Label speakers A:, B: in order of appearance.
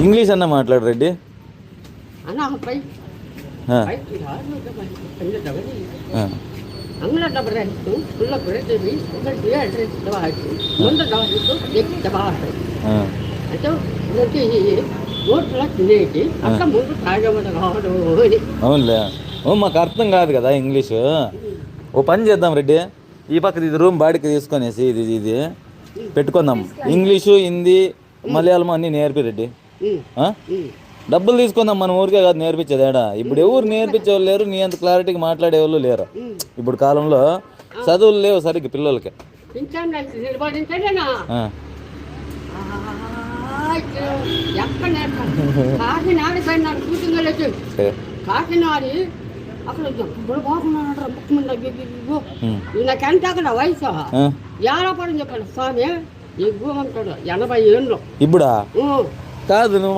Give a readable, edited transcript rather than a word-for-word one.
A: English అన్న మాట్లాడు రెడ్డి. అవునులే, మాకు అర్థం కాదు కదా ఇంగ్లీషు. ఓ పని చేద్దాం రెడ్డి, ఈ పక్కది ఇది రూమ్ బాడికి తీసుకొనేసి ఇది ఇది పెట్టుకుందాం. ఇంగ్లీషు, హిందీ, మలయాళం అన్నీ నేర్పి రెడ్డి. డబ్బులు తీసుకుందాం, మన ఊరికే కాదు నేర్పించేది ఏడా. ఇప్పుడు ఎవరు నేర్పించే వాళ్ళు లేరు, నీ అంత క్లారిటీగా మాట్లాడే వాళ్ళు లేరు. ఇప్పుడు కాలంలో చదువులు లేవు సరిగ్గా పిల్లలకి.
B: కాకినాడ అక్కడ నాకెంత అక్కడ వయసు ఏడపడని చెప్పాడు స్వామి, ఎక్కువ అంటాడు 80 ఏళ్ళు.
A: ఇప్పుడా కాదు నువ్వు